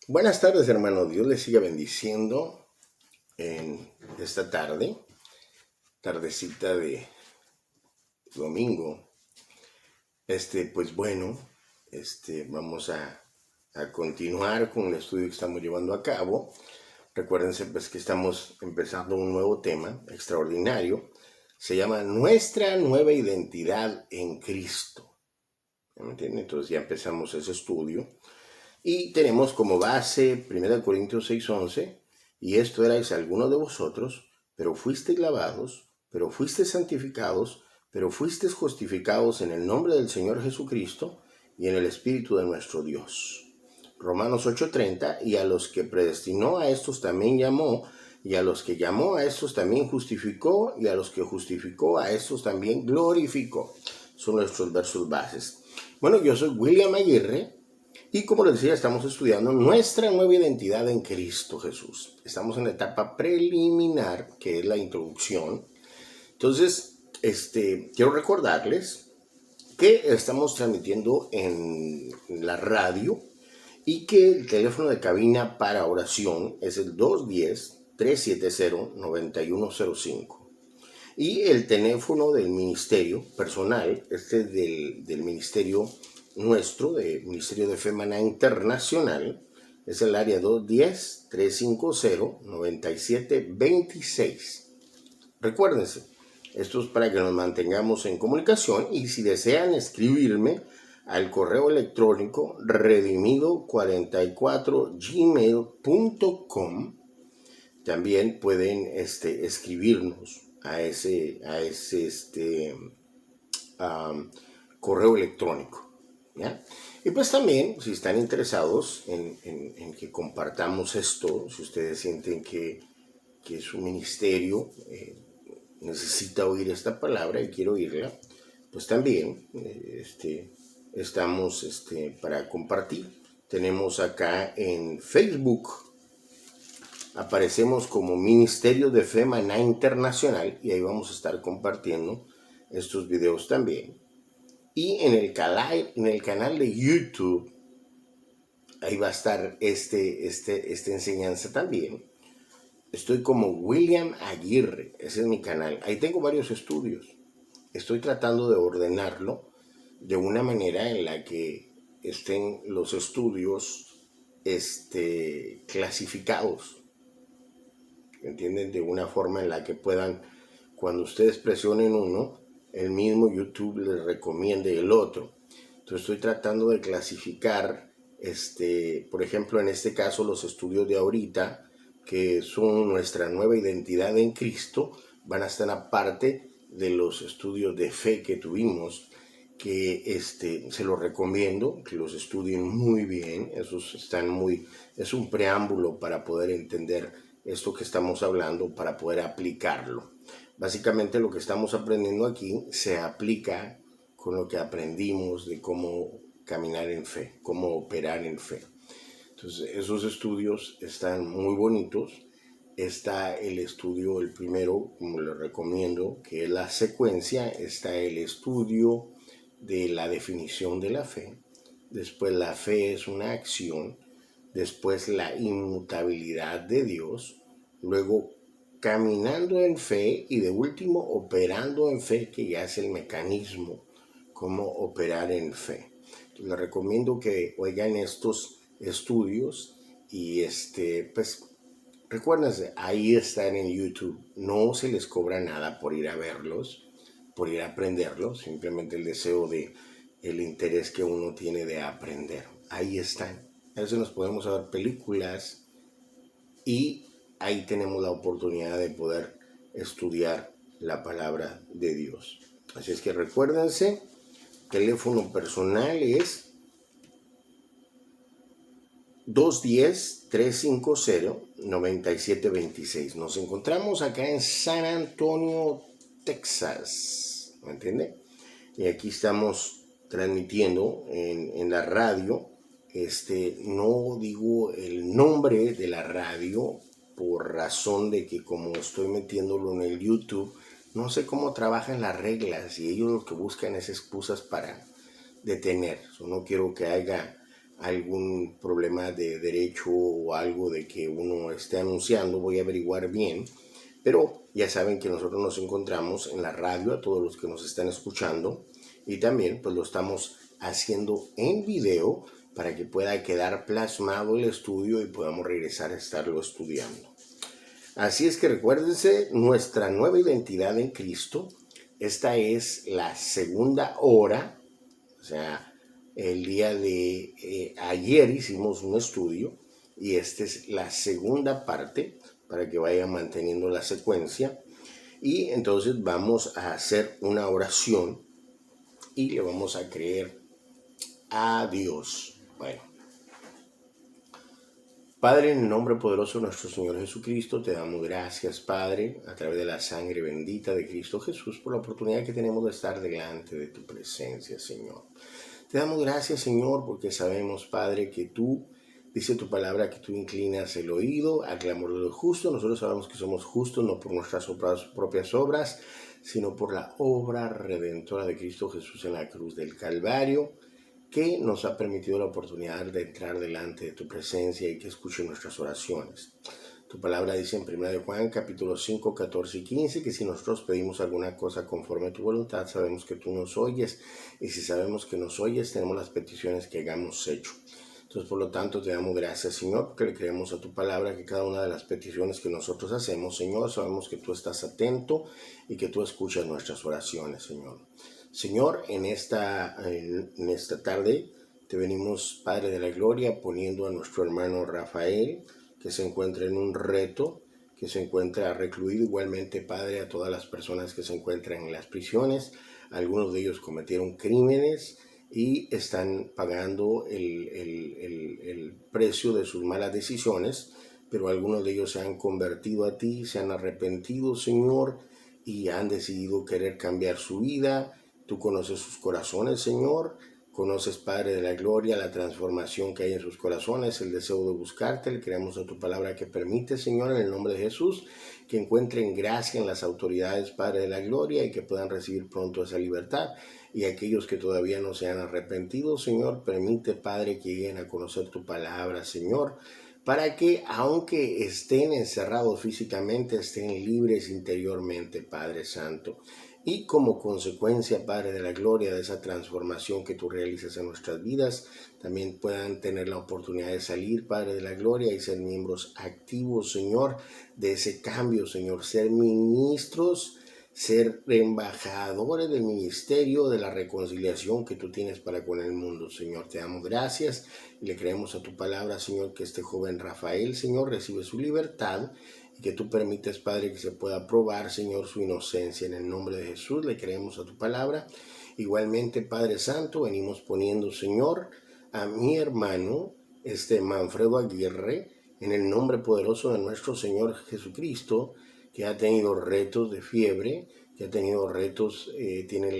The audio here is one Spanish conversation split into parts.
Buenas tardes, hermano. Dios les siga bendiciendo en esta tardecita de domingo. Pues bueno, vamos a continuar con el estudio que estamos llevando a cabo. Recuérdense pues que estamos empezando un nuevo tema extraordinario. Se llama Nuestra nueva identidad en Cristo. ¿Me entienden? Entonces ya empezamos ese estudio. Y tenemos como base 1 Corintios 6:11, y esto erais algunos de vosotros, pero fuisteis lavados, pero fuisteis santificados, pero fuisteis justificados en el nombre del Señor Jesucristo y en el Espíritu de nuestro Dios. Romanos 8:30, y a los que predestinó a estos también llamó, y a los que llamó a estos también justificó, y a los que justificó a estos también glorificó. Son nuestros versos bases. Bueno, yo soy William Aguirre. Y como les decía, estamos estudiando nuestra nueva identidad en Cristo Jesús. Estamos en la etapa preliminar, que es la introducción. Entonces, quiero recordarles que estamos transmitiendo en la radio y que el teléfono de cabina para oración es el 210-370-9105. Y el teléfono del ministerio personal, del ministerio nuestro, del Ministerio de Fe Maná Internacional, es el área 210-350-9726. Recuérdense, esto es para que nos mantengamos en comunicación, y si desean escribirme al correo electrónico redimido44gmail.com, también pueden escribirnos a ese correo electrónico, ¿ya? Y pues también, si están interesados en que compartamos esto, si ustedes sienten que su ministerio necesita oír esta palabra y quiere oírla, pues también estamos para compartir. Tenemos acá en Facebook, aparecemos como Ministerio de Fe Maná Internacional, y ahí vamos a estar compartiendo estos videos también. Y en el canal de YouTube, ahí va a estar esta enseñanza también. Estoy como William Aguirre, ese es mi canal. Ahí tengo varios estudios. Estoy tratando de ordenarlo de una manera en la que estén los estudios clasificados. ¿Entienden? De una forma en la que puedan, cuando ustedes presionen uno, el mismo YouTube les recomiende el otro. Entonces estoy tratando de clasificar, por ejemplo, en este caso, los estudios de ahorita, que son nuestra nueva identidad en Cristo, van a estar aparte de los estudios de fe que tuvimos, que se los recomiendo, que los estudien muy bien. Esos es un preámbulo para poder entender esto que estamos hablando, para poder aplicarlo. Básicamente lo que estamos aprendiendo aquí se aplica con lo que aprendimos de cómo caminar en fe, cómo operar en fe. Entonces, esos estudios están muy bonitos. Está el estudio, el primero, como les recomiendo, que es la secuencia. Está el estudio de la definición de la fe. Después, la fe es una acción. Después, la inmutabilidad de Dios. Luego, caminando en fe, y de último, operando en fe, que ya es el mecanismo, cómo operar en fe. Entonces, les recomiendo que oigan estos estudios, y pues recuérdense, ahí están en YouTube. No se les cobra nada por ir a verlos, por ir a aprenderlos, simplemente el deseo el interés que uno tiene de aprender. Ahí están. A veces nos podemos ver películas, y ahí tenemos la oportunidad de poder estudiar la palabra de Dios. Así es que recuérdense, teléfono personal es 210-350-9726. Nos encontramos acá en San Antonio, Texas, ¿me entiende? Y aquí estamos transmitiendo en la radio. No digo el nombre de la radio por razón de que, como estoy metiéndolo en el YouTube, no sé cómo trabajan las reglas, y ellos lo que buscan es excusas para detener. No quiero que haya algún problema de derecho o algo de que uno esté anunciando, voy a averiguar bien. Pero ya saben que nosotros nos encontramos en la radio, a todos los que nos están escuchando, y también pues lo estamos haciendo en video para que pueda quedar plasmado el estudio y podamos regresar a estarlo estudiando. Así es que recuérdense nuestra nueva identidad en Cristo. Esta es la segunda hora, o sea, el día de ayer hicimos un estudio y esta es la segunda parte para que vayan manteniendo la secuencia. Y entonces vamos a hacer una oración y le vamos a creer a Dios. Bueno, Padre, en el nombre poderoso de nuestro Señor Jesucristo, te damos gracias, Padre, a través de la sangre bendita de Cristo Jesús, por la oportunidad que tenemos de estar delante de tu presencia, Señor. Te damos gracias, Señor, porque sabemos, Padre, que tú, dice tu palabra, que tú inclinas el oído al clamor de los justos. Nosotros sabemos que somos justos no por nuestras propias obras, sino por la obra redentora de Cristo Jesús en la cruz del Calvario, que nos ha permitido la oportunidad de entrar delante de tu presencia y que escuche nuestras oraciones. Tu palabra dice en 1 Juan capítulo 5, 14 y 15 que si nosotros pedimos alguna cosa conforme a tu voluntad, sabemos que tú nos oyes, y si sabemos que nos oyes, tenemos las peticiones que hayamos hecho. Entonces, por lo tanto, te damos gracias, Señor, porque le creemos a tu palabra que cada una de las peticiones que nosotros hacemos, Señor, sabemos que tú estás atento y que tú escuchas nuestras oraciones, Señor. Señor, en esta tarde te venimos, Padre de la Gloria, poniendo a nuestro hermano Rafael, que se encuentra en un reto, que se encuentra recluido, igualmente, Padre, a todas las personas que se encuentran en las prisiones. Algunos de ellos cometieron crímenes y están pagando el precio de sus malas decisiones, pero algunos de ellos se han convertido a ti, se han arrepentido, Señor, y han decidido querer cambiar su vida. Tú conoces sus corazones, Señor. Conoces, Padre de la Gloria, la transformación que hay en sus corazones, el deseo de buscarte. Le creemos a tu palabra que permite, Señor, en el nombre de Jesús, que encuentren gracia en las autoridades, Padre de la Gloria, y que puedan recibir pronto esa libertad. Y aquellos que todavía no se han arrepentido, Señor, permite, Padre, que lleguen a conocer tu palabra, Señor, para que, aunque estén encerrados físicamente, estén libres interiormente, Padre Santo. Y como consecuencia, Padre de la Gloria, de esa transformación que tú realizas en nuestras vidas, también puedan tener la oportunidad de salir, Padre de la Gloria, y ser miembros activos, Señor, de ese cambio, Señor, ser ministros, ser embajadores del ministerio de la reconciliación que tú tienes para con el mundo, Señor. Te damos gracias y le creemos a tu palabra, Señor, que este joven Rafael, Señor, recibe su libertad y que tú permites, Padre, que se pueda probar, Señor, su inocencia. En el nombre de Jesús le creemos a tu palabra. Igualmente, Padre Santo, venimos poniendo, Señor, a mi hermano, Manfredo Aguirre, en el nombre poderoso de nuestro Señor Jesucristo, que ha tenido retos de fiebre, que ha tenido retos, tiene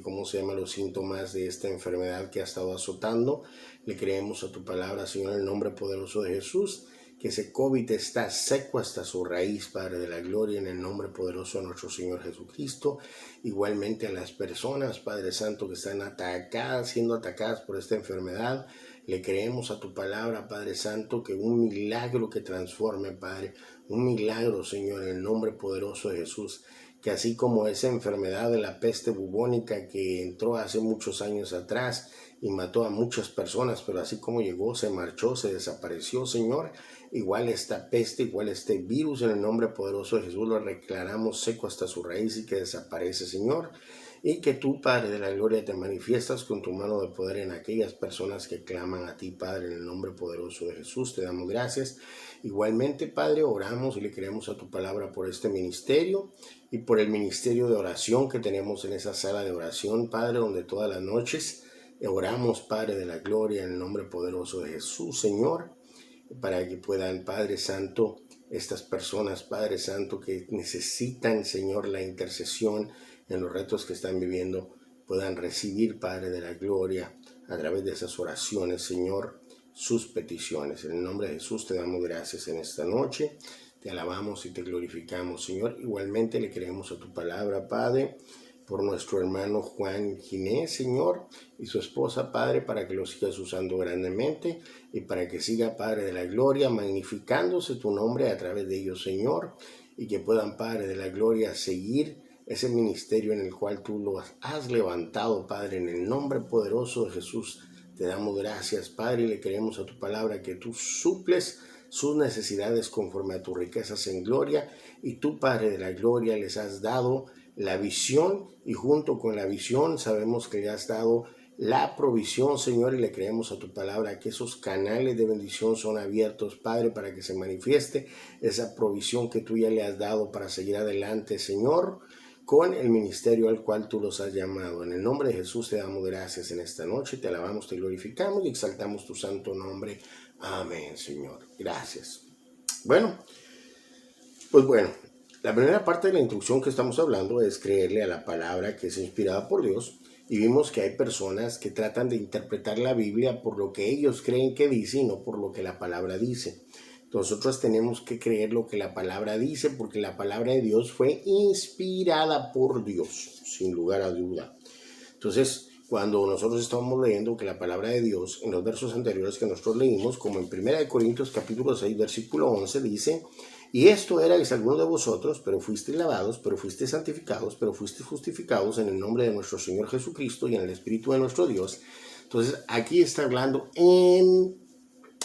¿cómo se llama? Los síntomas de esta enfermedad que ha estado azotando. Le creemos a tu palabra, Señor, en el nombre poderoso de Jesús, que ese COVID está seco hasta su raíz, Padre de la Gloria, en el nombre poderoso de nuestro Señor Jesucristo. Igualmente a las personas, Padre Santo, que están siendo atacadas por esta enfermedad, le creemos a tu palabra, Padre Santo, que un milagro que transforme, Padre, un milagro, Señor, en el nombre poderoso de Jesús, que así como esa enfermedad de la peste bubónica que entró hace muchos años atrás y mató a muchas personas, pero así como llegó, se marchó, se desapareció, Señor, igual esta peste, igual este virus, en el nombre poderoso de Jesús, lo declaramos seco hasta su raíz y que desaparece, Señor. Y que tú, Padre de la Gloria, te manifiestas con tu mano de poder en aquellas personas que claman a ti, Padre, en el nombre poderoso de Jesús. Te damos gracias. Igualmente, Padre, oramos y le creemos a tu palabra por este ministerio y por el ministerio de oración que tenemos en esa sala de oración, Padre, donde todas las noches oramos, Padre de la Gloria, en el nombre poderoso de Jesús, Señor, para que puedan, Padre Santo, estas personas, Padre Santo, que necesitan, Señor, la intercesión en los retos que están viviendo, puedan recibir, Padre de la Gloria, a través de esas oraciones, Señor, sus peticiones. En el nombre de Jesús te damos gracias en esta noche, te alabamos y te glorificamos, Señor. Igualmente le creemos a tu palabra, Padre, por nuestro hermano Juan Ginés, Señor, y su esposa, Padre, para que lo sigas usando grandemente y para que siga, Padre de la gloria, magnificándose tu nombre a través de ellos, Señor, y que puedan, Padre de la gloria, seguir ese ministerio en el cual tú lo has levantado, Padre, en el nombre poderoso de Jesús. Te damos gracias, Padre, y le creemos a tu palabra que tú suples sus necesidades conforme a tus riquezas en gloria, y tú, Padre de la gloria, les has dado la visión, y junto con la visión sabemos que le has dado la provisión, Señor, y le creemos a tu palabra que esos canales de bendición son abiertos, Padre, para que se manifieste esa provisión que tú ya le has dado para seguir adelante, Señor, con el ministerio al cual tú los has llamado. En el nombre de Jesús te damos gracias en esta noche, te alabamos, te glorificamos y exaltamos tu santo nombre. Amén, Señor. Gracias. Bueno, pues bueno, la primera parte de la instrucción que estamos hablando es creerle a la palabra que es inspirada por Dios, y vimos que hay personas que tratan de interpretar la Biblia por lo que ellos creen que dice y no por lo que la palabra dice. Nosotros tenemos que creer lo que la palabra dice, porque la palabra de Dios fue inspirada por Dios, sin lugar a duda. Entonces, cuando nosotros estamos leyendo que la palabra de Dios, en los versos anteriores que nosotros leímos, como en 1 Corintios capítulo 6, versículo 11, dice: y esto era que algunos de vosotros, pero fuisteis lavados, pero fuisteis santificados, pero fuisteis justificados en el nombre de nuestro Señor Jesucristo y en el Espíritu de nuestro Dios. Entonces, aquí está hablando en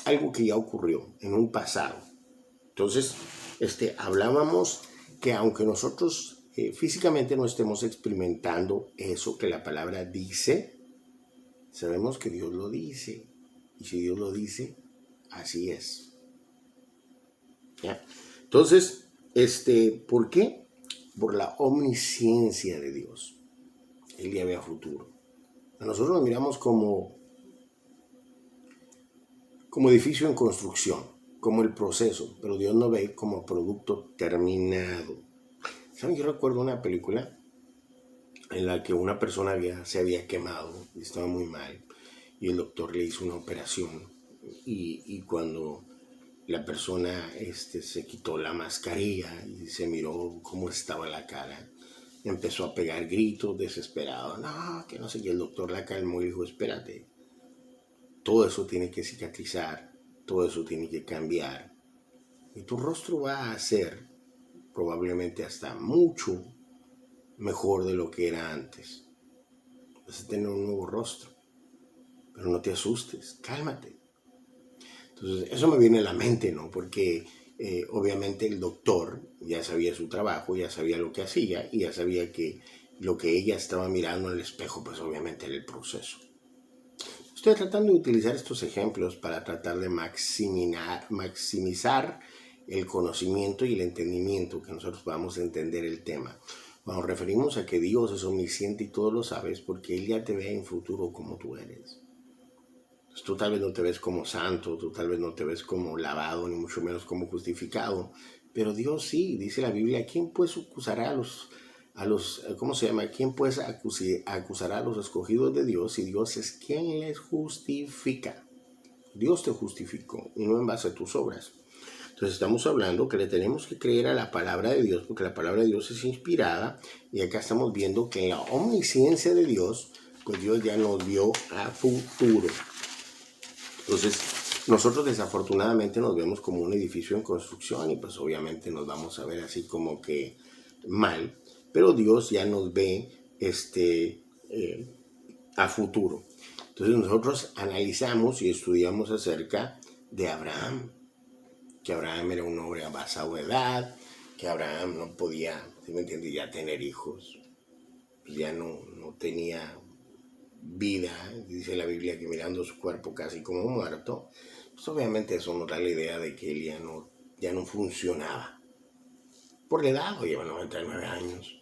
algo que ya ocurrió en un pasado. Entonces, hablábamos que aunque nosotros físicamente no estemos experimentando eso que la palabra dice, sabemos que Dios lo dice. Y si Dios lo dice, así es. ¿Ya? Entonces, ¿por qué? Por la omnisciencia de Dios. Él ya ve a futuro. Nosotros lo miramos como edificio en construcción, como el proceso, pero Dios no ve como producto terminado. ¿Saben? Yo recuerdo una película en la que una persona se había quemado y estaba muy mal, y el doctor le hizo una operación, y cuando la persona se quitó la mascarilla y se miró cómo estaba la cara, empezó a pegar gritos desesperado, no, que no sé qué. El doctor la calmó y dijo: espérate, todo eso tiene que cicatrizar, todo eso tiene que cambiar, y tu rostro va a ser probablemente hasta mucho mejor de lo que era antes. Vas a tener un nuevo rostro, pero no te asustes, cálmate. Entonces, eso me viene a la mente, ¿no? Porque obviamente el doctor ya sabía su trabajo, ya sabía lo que hacía, y ya sabía que lo que ella estaba mirando en el espejo, pues obviamente era el proceso. Estoy tratando de utilizar estos ejemplos para tratar de maximizar el conocimiento y el entendimiento, que nosotros podamos entender el tema. Nos referimos a que Dios es omnisciente y todo lo sabes, porque Él ya te ve en futuro como tú eres. Entonces, tú tal vez no te ves como santo, tú tal vez no te ves como lavado, ni mucho menos como justificado, pero Dios sí. Dice la Biblia: ¿quién pues acusará a los ¿cómo se llama? ¿Quién pues acusará a los escogidos de Dios si Dios es quien les justifica? Dios te justificó, y no en base a tus obras. Entonces estamos hablando que le tenemos que creer a la palabra de Dios, porque la palabra de Dios es inspirada, y acá estamos viendo que en la omnisciencia de Dios, pues Dios ya nos vio a futuro. Entonces, nosotros desafortunadamente nos vemos como un edificio en construcción, y pues obviamente nos vamos a ver así como que mal, pero Dios ya nos ve a futuro. Entonces nosotros analizamos y estudiamos acerca de Abraham, que Abraham era un hombre avanzado de edad, que Abraham no podía, ¿sí me entiendes?, ya tener hijos, pues ya no tenía vida. Dice la Biblia que mirando su cuerpo casi como muerto, pues obviamente eso nos da la idea de que él ya no funcionaba. Por la edad, o lleva 99 años.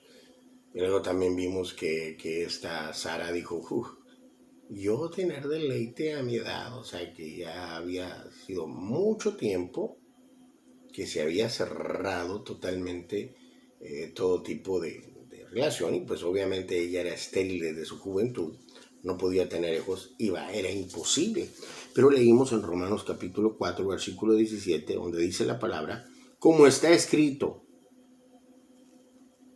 Y luego también vimos que esta Sara dijo: yo tener deleite a mi edad, o sea que ya había sido mucho tiempo que se había cerrado totalmente todo tipo de relación, y pues obviamente ella era estéril desde su juventud, no podía tener hijos, era imposible. Pero leímos en Romanos capítulo 4, versículo 17, donde dice la palabra: como está escrito,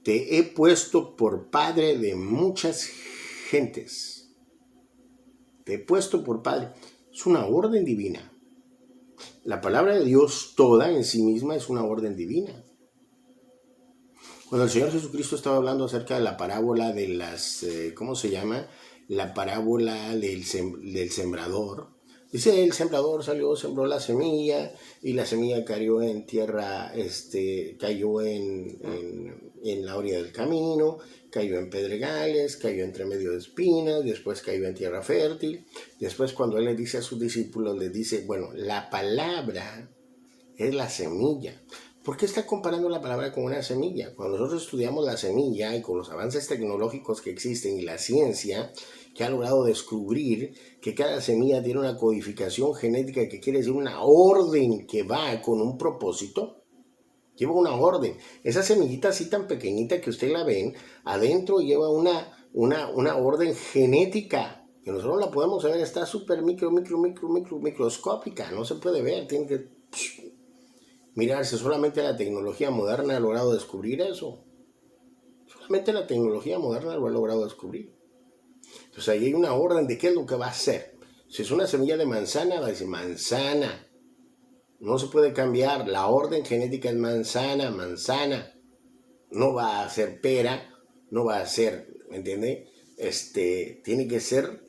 te he puesto por padre de muchas gentes. Te he puesto por padre. Es una orden divina. La palabra de Dios toda en sí misma es una orden divina. Cuando el Señor Jesucristo estaba hablando acerca de la parábola de las, ¿cómo se llama? La parábola del sembrador. Dice, el sembrador salió, sembró la semilla y la semilla cayó en tierra, cayó en la orilla del camino, cayó en pedregales, cayó entre medio de espinas, después cayó en tierra fértil. Después cuando Él le dice a sus discípulos, les dice, bueno, la palabra es la semilla. ¿Por qué está comparando la palabra con una semilla? Cuando nosotros estudiamos la semilla y con los avances tecnológicos que existen y la ciencia que ha logrado descubrir que cada semilla tiene una codificación genética que quiere decir una orden que va con un propósito, lleva una orden. Esa semillita así tan pequeñita que usted la ven, adentro lleva una orden genética que nosotros la podemos ver, está súper microscópica, no se puede ver, tiene que mirarse. Solamente la tecnología moderna ha logrado descubrir eso. Solamente la tecnología moderna lo ha logrado descubrir. Entonces ahí hay una orden de qué es lo que va a hacer. Si es una semilla de manzana, va a decir manzana. No se puede cambiar. La orden genética es manzana, manzana. No va a ser pera, no va a ser, ¿me entiende? Tiene que ser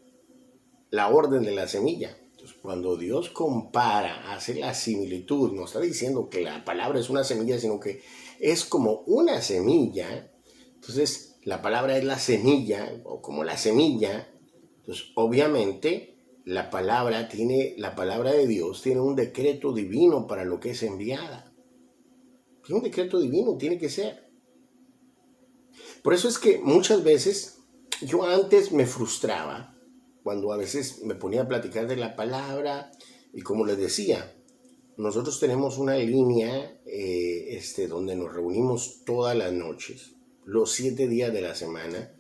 la orden de la semilla. Entonces, cuando Dios compara, hace la similitud, no está diciendo que la palabra es una semilla, sino que es como una semilla. Entonces, la palabra es la semilla, o como la semilla. Entonces, obviamente, la palabra de Dios tiene un decreto divino para lo que es enviada. Tiene un decreto divino, tiene que ser. Por eso es que muchas veces, yo antes me frustraba, cuando a veces me ponía a platicar de la palabra, y como les decía, nosotros tenemos una línea donde nos reunimos todas las noches, los 7 días de la semana,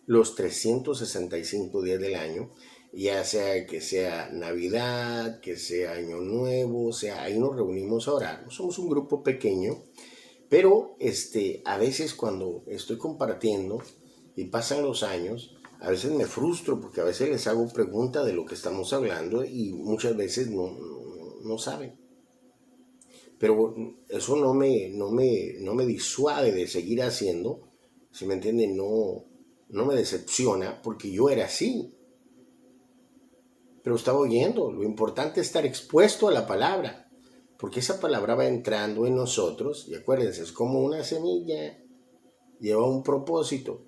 los 365 días del año, ya sea que sea Navidad, que sea Año Nuevo, ahí nos reunimos a orar. Somos un grupo pequeño, pero a veces cuando estoy compartiendo y pasan los años, a veces me frustro porque a veces les hago preguntas de lo que estamos hablando y muchas veces no saben. Pero eso no me disuade de seguir haciendo, ¿sí me entienden? No me decepciona porque yo era así. Pero estaba oyendo. Lo importante es estar expuesto a la palabra, porque esa palabra va entrando en nosotros y acuérdense, es como una semilla, lleva un propósito.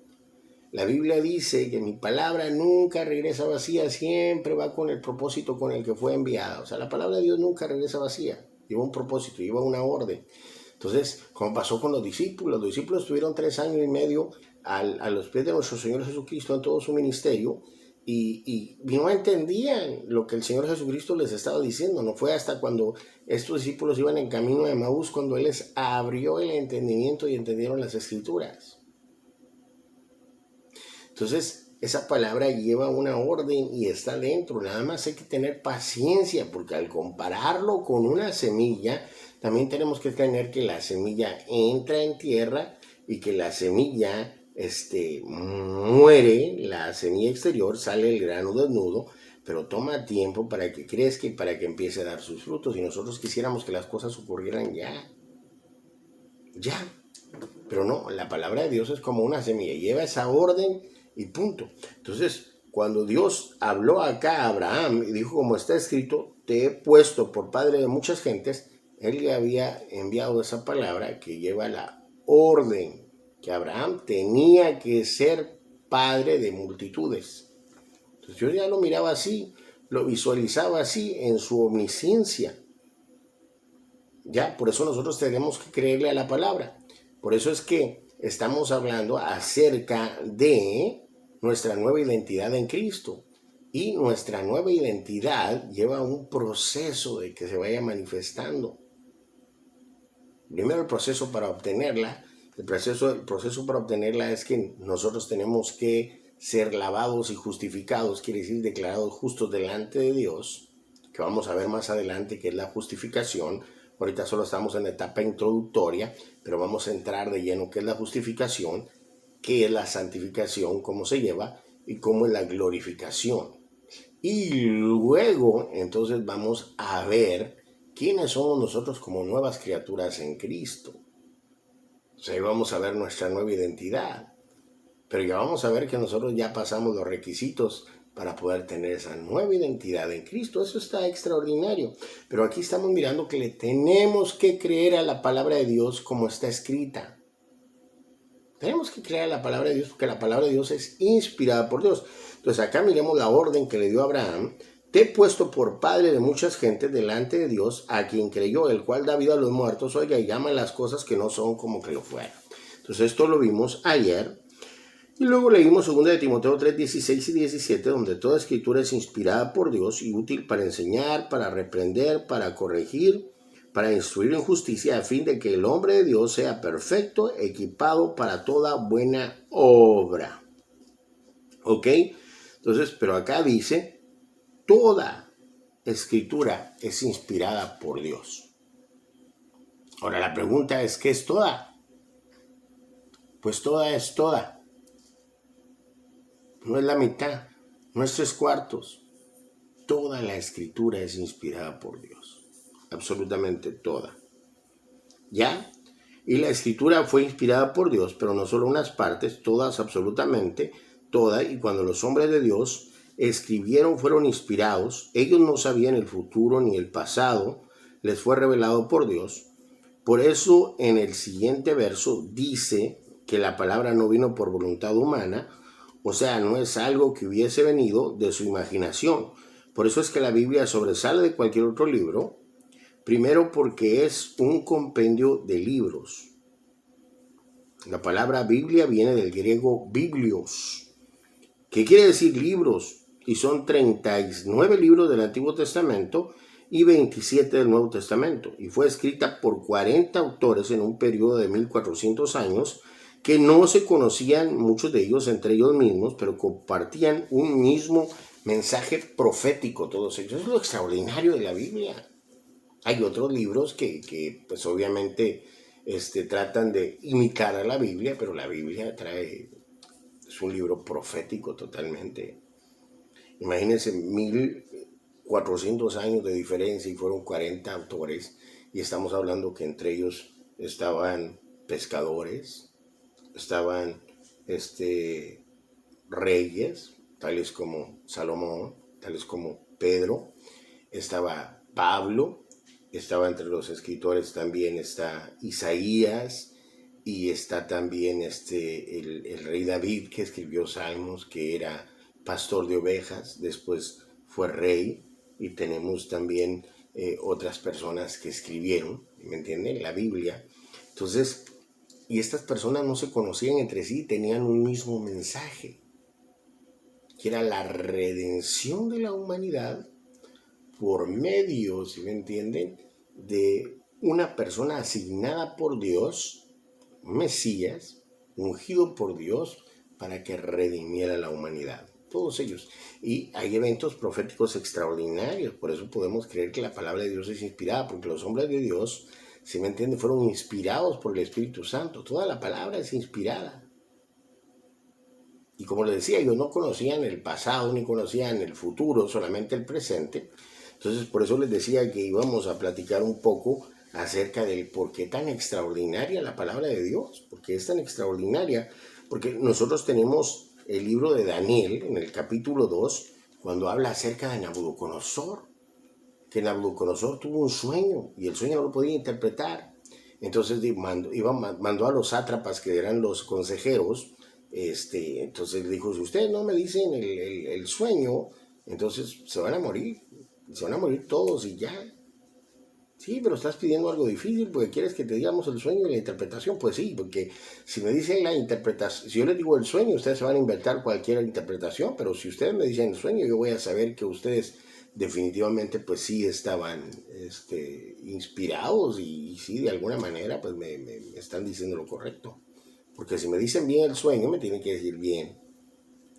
La Biblia dice que mi palabra nunca regresa vacía, siempre va con el propósito con el que fue enviada. O sea, la palabra de Dios nunca regresa vacía, lleva un propósito, lleva una orden. Entonces, como pasó con los discípulos estuvieron 3 años y medio a los pies de nuestro Señor Jesucristo en todo su ministerio y no entendían lo que el Señor Jesucristo les estaba diciendo. No fue hasta cuando estos discípulos iban en camino a Emaús cuando Él les abrió el entendimiento y entendieron las Escrituras. Entonces, esa palabra lleva una orden y está dentro. Nada más hay que tener paciencia, porque al compararlo con una semilla, también tenemos que tener que la semilla entra en tierra y que la semilla muere, la semilla exterior, sale el grano desnudo, pero toma tiempo para que crezca y para que empiece a dar sus frutos. Y nosotros quisiéramos que las cosas ocurrieran ya. Pero no, la palabra de Dios es como una semilla, lleva esa orden y punto. Entonces, cuando Dios habló acá a Abraham y dijo, como está escrito, te he puesto por padre de muchas gentes, Él le había enviado esa palabra que lleva la orden, que Abraham tenía que ser padre de multitudes. Entonces yo ya lo miraba así, lo visualizaba así en su omnisciencia. Ya, por eso nosotros tenemos que creerle a la palabra. Por eso es que estamos hablando acerca de nuestra nueva identidad en Cristo. Y nuestra nueva identidad lleva un proceso de que se vaya manifestando. Primero el proceso para obtenerla. El proceso para obtenerla es que nosotros tenemos que ser lavados y justificados, quiere decir declarados justos delante de Dios, que vamos a ver más adelante que es la justificación, Ahorita solo estamos en la etapa introductoria, pero vamos a entrar de lleno qué es la justificación, qué es la santificación, cómo se lleva y cómo es la glorificación. Y luego entonces vamos a ver quiénes somos nosotros como nuevas criaturas en Cristo. O sea, vamos a ver nuestra nueva identidad. Pero ya vamos a ver que nosotros ya pasamos los requisitos para poder tener esa nueva identidad en Cristo. Eso está extraordinario. Pero aquí estamos mirando que le tenemos que creer a la palabra de Dios como está escrita. Tenemos que creer a la palabra de Dios porque la palabra de Dios es inspirada por Dios. Entonces acá miremos la orden que le dio a Abraham. Te he puesto por padre de muchas gentes delante de Dios, a quien creyó, el cual da vida a los muertos, oiga, y llama las cosas que no son como que lo fueran. Entonces esto lo vimos ayer. Y luego leímos 2 de Timoteo 3, 16 y 17, donde toda escritura es inspirada por Dios y útil para enseñar, para reprender, para corregir, para instruir en justicia, a fin de que el hombre de Dios sea perfecto, equipado para toda buena obra. ¿Ok? Entonces, pero acá dice, toda escritura es inspirada por Dios. Ahora la pregunta es, ¿qué es toda? Pues toda es toda. No es la mitad, no es 3/4. Toda la escritura es inspirada por Dios. Absolutamente toda. ¿Ya? Y la escritura fue inspirada por Dios, pero no solo unas partes, todas, absolutamente, toda. Y cuando los hombres de Dios escribieron, fueron inspirados. Ellos no sabían el futuro ni el pasado, les fue revelado por Dios. Por eso en el siguiente verso dice que la palabra no vino por voluntad humana, o sea, no es algo que hubiese venido de su imaginación. Por eso es que la Biblia sobresale de cualquier otro libro. Primero porque es un compendio de libros. La palabra Biblia viene del griego biblios, que quiere decir libros, y son 39 libros del Antiguo Testamento y 27 del Nuevo Testamento. Y fue escrita por 40 autores en un periodo de 1400 años, que no se conocían muchos de ellos entre ellos mismos, pero compartían un mismo mensaje profético todos ellos. Eso es lo extraordinario de la Biblia. Hay otros libros que pues obviamente tratan de imitar a la Biblia, pero la Biblia es un libro profético totalmente. Imagínense 1400 años de diferencia y fueron 40 autores, y estamos hablando que entre ellos estaban pescadores, estaban reyes, tales como Salomón, tales como Pedro, estaba Pablo, estaba entre los escritores también está Isaías, y está también el rey David, que escribió Salmos, que era pastor de ovejas, después fue rey, y tenemos también otras personas que escribieron, ¿me entienden?, la Biblia. Entonces, y estas personas no se conocían entre sí, tenían un mismo mensaje, que era la redención de la humanidad por medio, ¿sí me entienden?, de una persona asignada por Dios, un Mesías, ungido por Dios, para que redimiera la humanidad. Todos ellos. Y hay eventos proféticos extraordinarios, por eso podemos creer que la palabra de Dios es inspirada, porque los hombres de Dios, si me entienden, fueron inspirados por el Espíritu Santo. Toda la palabra es inspirada. Y como les decía, ellos no conocían el pasado ni conocían el futuro, solamente el presente. Entonces, por eso les decía que íbamos a platicar un poco acerca del por qué tan extraordinaria la palabra de Dios. Porque es tan extraordinaria, porque nosotros tenemos el libro de Daniel en el capítulo 2, cuando habla acerca de Nabucodonosor, que Nabucodonosor tuvo un sueño y el sueño no lo podía interpretar. Entonces mandó a los sátrapas, que eran los consejeros. Entonces dijo, si ustedes no me dicen el sueño, entonces se van a morir todos y ya. Sí, pero estás pidiendo algo difícil porque quieres que te digamos el sueño y la interpretación. Pues sí, porque si me dicen la interpretación, si yo les digo el sueño, ustedes se van a inventar cualquier interpretación, pero si ustedes me dicen el sueño, yo voy a saber que ustedes definitivamente pues sí estaban inspirados, y sí, de alguna manera pues me están diciendo lo correcto. Porque si me dicen bien el sueño, me tienen que decir bien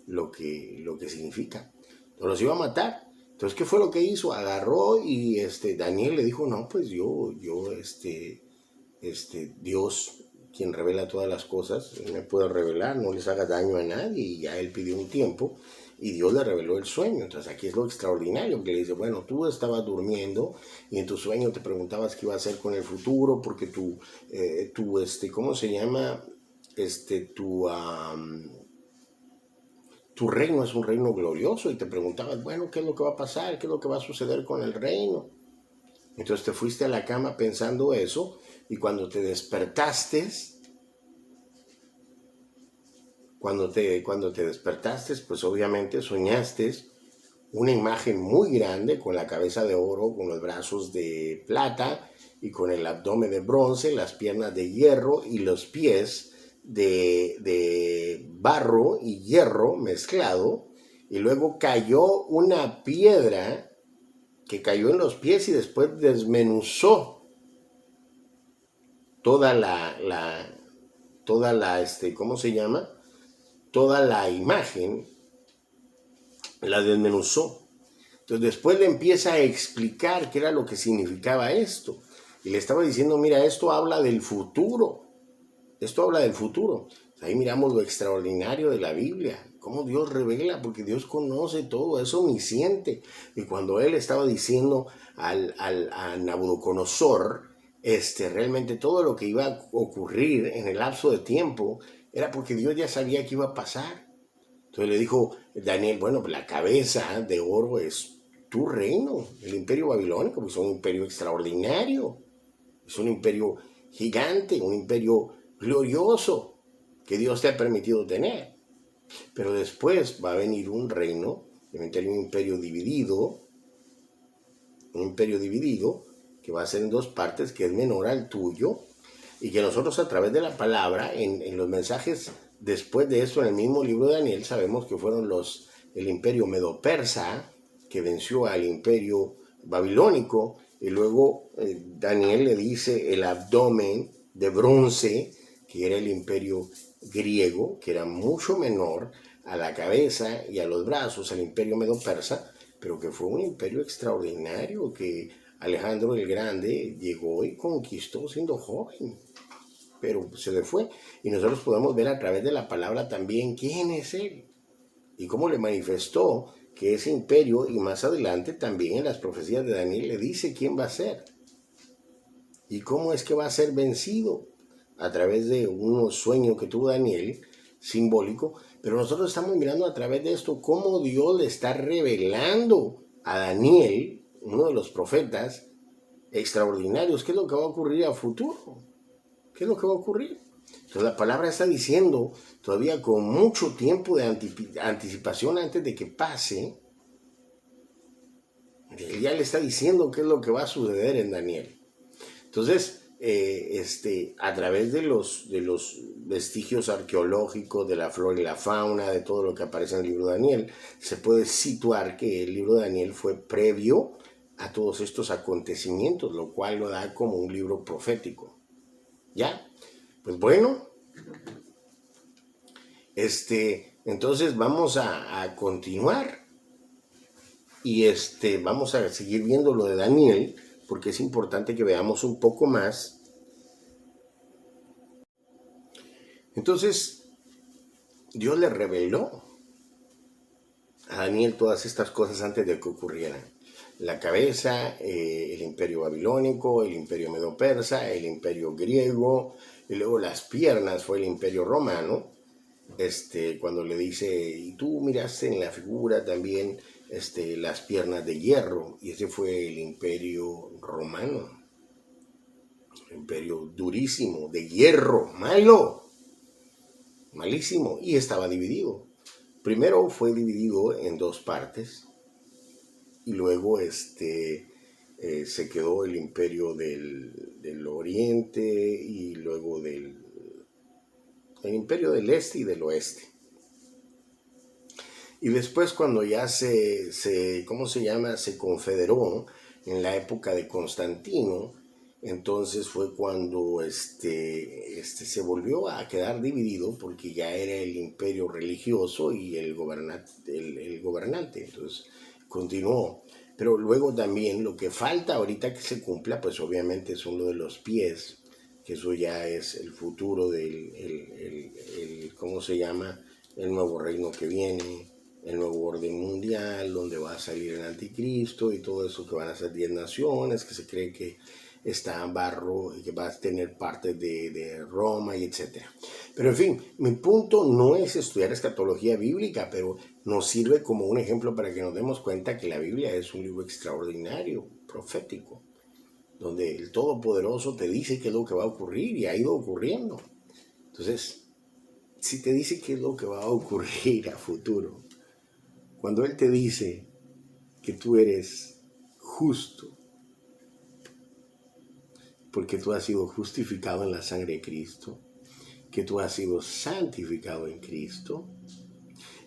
lo que significa. Entonces los iba a matar. Entonces, ¿qué fue lo que hizo? Agarró y Daniel le dijo, no, pues Dios, quien revela todas las cosas, me puede revelar, no les haga daño a nadie. Y ya él pidió un tiempo y Dios le reveló el sueño. Entonces aquí es lo extraordinario, que le dice, bueno, tú estabas durmiendo y en tu sueño te preguntabas qué iba a hacer con el futuro, porque ¿cómo se llama? Tu reino es un reino glorioso y te preguntabas, bueno, ¿qué es lo que va a pasar? ¿Qué es lo que va a suceder con el reino? Entonces te fuiste a la cama pensando eso y cuando te despertaste, pues obviamente soñaste una imagen muy grande con la cabeza de oro, con los brazos de plata y con el abdomen de bronce, las piernas de hierro y los pies de barro y hierro mezclado. Y luego cayó una piedra que cayó en los pies y después desmenuzó toda ¿cómo se llama? Toda la imagen, la desmenuzó. Entonces después le empieza a explicar qué era lo que significaba esto. Y le estaba diciendo, mira, esto habla del futuro. Esto habla del futuro. Ahí miramos lo extraordinario de la Biblia, cómo Dios revela, porque Dios conoce todo, es omnisciente. Y cuando él estaba diciendo a Nabucodonosor, realmente todo lo que iba a ocurrir en el lapso de tiempo, era porque Dios ya sabía que iba a pasar. Entonces le dijo Daniel, bueno, pues la cabeza de oro es tu reino, el imperio babilónico, pues es un imperio extraordinario, es un imperio gigante, un imperio glorioso que Dios te ha permitido tener. Pero después va a venir un reino, un imperio dividido, que va a ser en dos partes, que es menor al tuyo, y que nosotros a través de la palabra, en los mensajes después de esto, en el mismo libro de Daniel, sabemos que fueron el imperio medo-persa, que venció al imperio babilónico, y luego Daniel le dice el abdomen de bronce, que era el imperio griego, que era mucho menor a la cabeza y a los brazos al imperio medo-persa, pero que fue un imperio extraordinario que Alejandro el Grande llegó y conquistó siendo joven, pero se le fue. Y nosotros podemos ver a través de la palabra también quién es él y cómo le manifestó que ese imperio, y más adelante también en las profecías de Daniel le dice quién va a ser y cómo es que va a ser vencido a través de un sueño que tuvo Daniel, simbólico. Pero nosotros estamos mirando a través de esto cómo Dios le está revelando a Daniel, uno de los profetas extraordinarios, qué es lo que va a ocurrir a futuro, qué es lo que va a ocurrir. Entonces la palabra está diciendo, todavía con mucho tiempo de anticipación antes de que pase, él ya le está diciendo qué es lo que va a suceder en Daniel. Entonces, a través de los vestigios arqueológicos, de la flora y la fauna, de todo lo que aparece en el libro de Daniel, se puede situar que el libro de Daniel fue previo a todos estos acontecimientos, lo cual lo da como un libro profético. ¿Ya? Pues bueno, entonces vamos a continuar y vamos a seguir viendo lo de Daniel, porque es importante que veamos un poco más. Entonces, Dios le reveló a Daniel todas estas cosas antes de que ocurrieran. La cabeza, el imperio babilónico, el imperio medo-persa, el imperio griego, y luego las piernas fue el imperio romano. Cuando le dice, y tú miraste en la figura también las piernas de hierro, y ese fue el imperio romano, un imperio durísimo, de hierro, malo, malísimo, y estaba dividido. Primero fue dividido en dos partes, y luego se quedó el imperio del oriente, y luego el imperio del este y del oeste. Y después cuando ya se confederó en la época de Constantino, entonces fue cuando se volvió a quedar dividido porque ya era el imperio religioso y el gobernante. Entonces continuó. Pero luego también lo que falta ahorita que se cumpla, pues obviamente son lo de los pies, que eso ya es el futuro del, ¿cómo se llama? El nuevo reino que viene, el nuevo orden mundial, donde va a salir el anticristo y todo eso, que van a ser 10 naciones, que se cree que está barro y que va a tener parte de Roma y etcétera. Pero en fin, mi punto no es estudiar escatología bíblica, pero nos sirve como un ejemplo para que nos demos cuenta que la Biblia es un libro extraordinario, profético, donde el Todopoderoso te dice qué es lo que va a ocurrir y ha ido ocurriendo. Entonces, si te dice qué es lo que va a ocurrir a futuro, cuando Él te dice que tú eres justo, porque tú has sido justificado en la sangre de Cristo, que tú has sido santificado en Cristo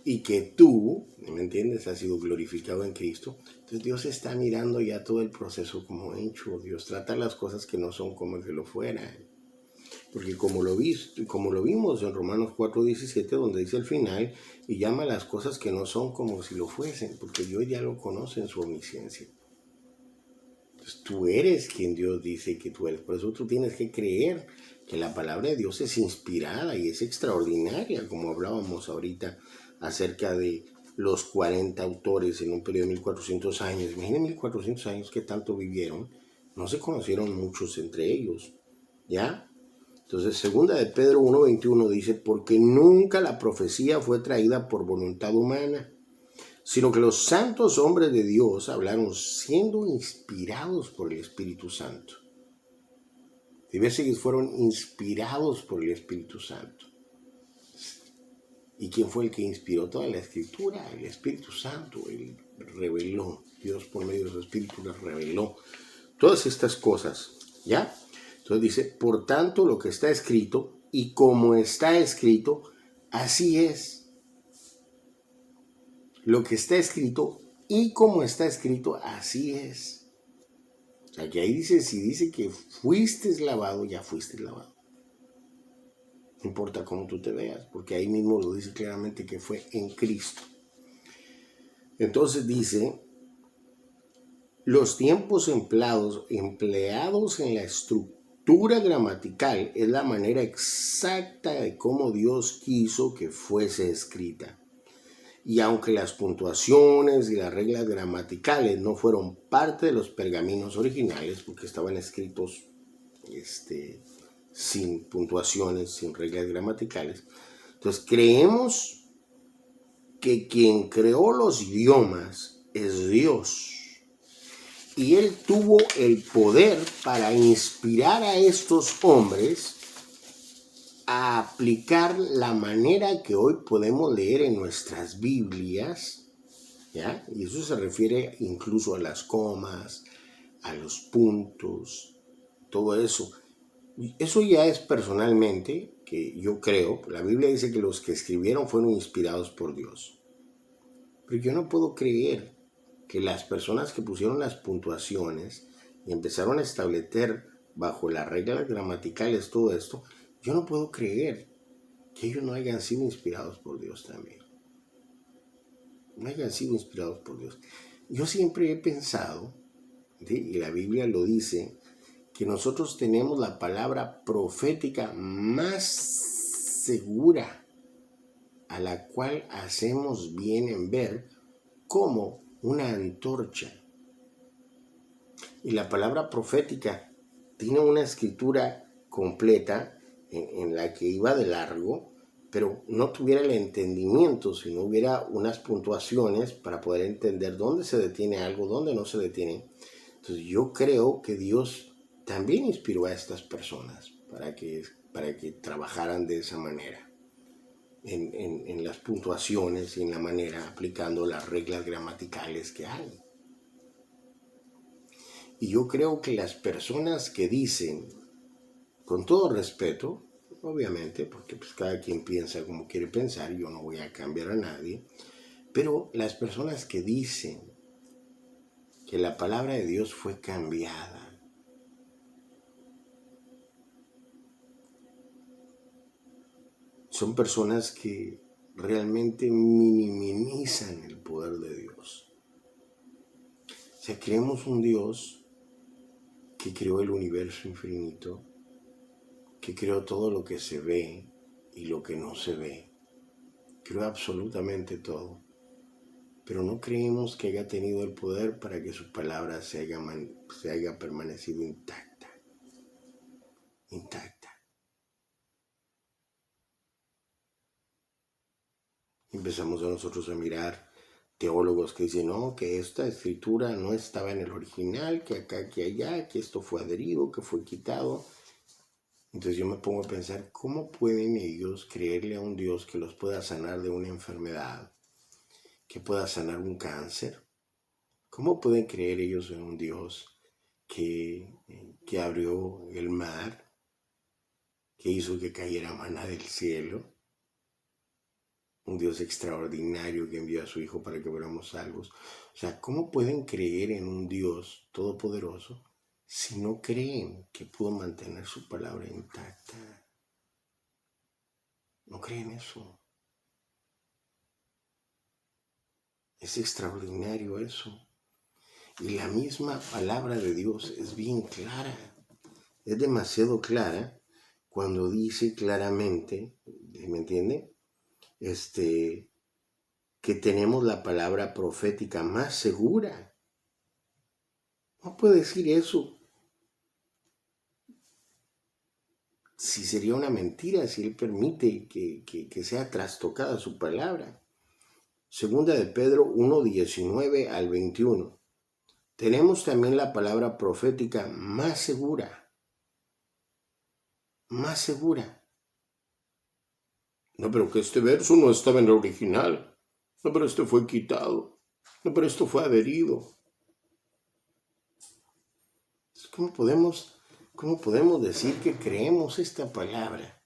y que tú, ¿me entiendes?, has sido glorificado en Cristo. Entonces Dios está mirando ya todo el proceso como hecho. Dios trata las cosas que no son como que lo fueran. Porque como lo vimos en Romanos 4:17, donde dice al final, y llama las cosas que no son como si lo fuesen, porque Dios ya lo conoce en su omnisciencia. Entonces tú eres quien Dios dice que tú eres. Por eso tú tienes que creer que la palabra de Dios es inspirada y es extraordinaria, como hablábamos ahorita acerca de los 40 autores en un periodo de 1400 años. Imaginen 1400 años que tanto vivieron. No se conocieron muchos entre ellos, ¿ya? Entonces, segunda de Pedro 1:21 dice, porque nunca la profecía fue traída por voluntad humana, sino que los santos hombres de Dios hablaron siendo inspirados por el Espíritu Santo. Y ves que fueron inspirados por el Espíritu Santo. ¿Y quién fue el que inspiró toda la Escritura? El Espíritu Santo. Él reveló. Dios por medio de su Espíritu les reveló todas estas cosas. ¿Ya? Entonces dice, por tanto lo que está escrito y como está escrito, así es. Lo que está escrito y como está escrito, así es. O sea, que ahí dice, si dice que fuiste lavado, ya fuiste lavado. No importa cómo tú te veas, porque ahí mismo lo dice claramente que fue en Cristo. Entonces dice, los tiempos empleados en la estructura gramatical es la manera exacta de cómo Dios quiso que fuese escrita. Y aunque las puntuaciones y las reglas gramaticales no fueron parte de los pergaminos originales, porque estaban escritos sin puntuaciones, sin reglas gramaticales, entonces creemos que quien creó los idiomas es Dios. Y Él tuvo el poder para inspirar a estos hombres a aplicar la manera que hoy podemos leer en nuestras Biblias, ¿ya? Y eso se refiere incluso a las comas, a los puntos, todo eso. Eso ya es personalmente, que yo creo, la Biblia dice que los que escribieron fueron inspirados por Dios. Pero yo no puedo creer que las personas que pusieron las puntuaciones y empezaron a establecer bajo las reglas gramaticales todo esto, yo no puedo creer que ellos no hayan sido inspirados por Dios también. No hayan sido inspirados por Dios. Yo siempre he pensado, ¿sí?, y la Biblia lo dice, que nosotros tenemos la palabra profética más segura, a la cual hacemos bien en ver como una antorcha. Y la palabra profética tiene una escritura completa en la que iba de largo, pero no tuviera el entendimiento si no hubiera unas puntuaciones para poder entender dónde se detiene algo, dónde no se detiene. Entonces yo creo que Dios también inspiró a estas personas para que trabajaran de esa manera, en las puntuaciones y en la manera, aplicando las reglas gramaticales que hay. Y yo creo que las personas que dicen, con todo respeto, obviamente, porque pues cada quien piensa como quiere pensar, yo no voy a cambiar a nadie, pero las personas que dicen que la palabra de Dios fue cambiada, son personas que realmente minimizan el poder de Dios. sea, creemos un Dios que creó el universo infinito, que creó todo lo que se ve y lo que no se ve. Creó absolutamente todo. Pero no creemos que haya tenido el poder para que su palabra se haya permanecido intacta. Empezamos a nosotros a mirar teólogos que dicen, no, que esta escritura no estaba en el original, que acá, que allá, que esto fue adherido, que fue quitado. Entonces yo me pongo a pensar, ¿cómo pueden ellos creerle a un Dios que los pueda sanar de una enfermedad, que pueda sanar un cáncer? ¿Cómo pueden creer ellos en un Dios que abrió el mar, que hizo que cayera maná del cielo? Un Dios extraordinario que envió a su Hijo para que fuéramos salvos. O sea, ¿cómo pueden creer en un Dios todopoderoso si no creen que pudo mantener su palabra intacta? No creen eso. Es extraordinario eso. Y la misma palabra de Dios es bien clara. Es demasiado clara cuando dice claramente, ¿me entiende? Que tenemos la palabra profética más segura. No puede decir eso. Si sería una mentira, si Él permite que sea trastocada su palabra. Segunda de Pedro 1:19 al 21. Tenemos también la palabra profética más segura. Más segura. No, pero que este verso no estaba en el original. No, pero este fue quitado. No, pero esto fue adherido. ¿Cómo podemos decir que creemos esta palabra?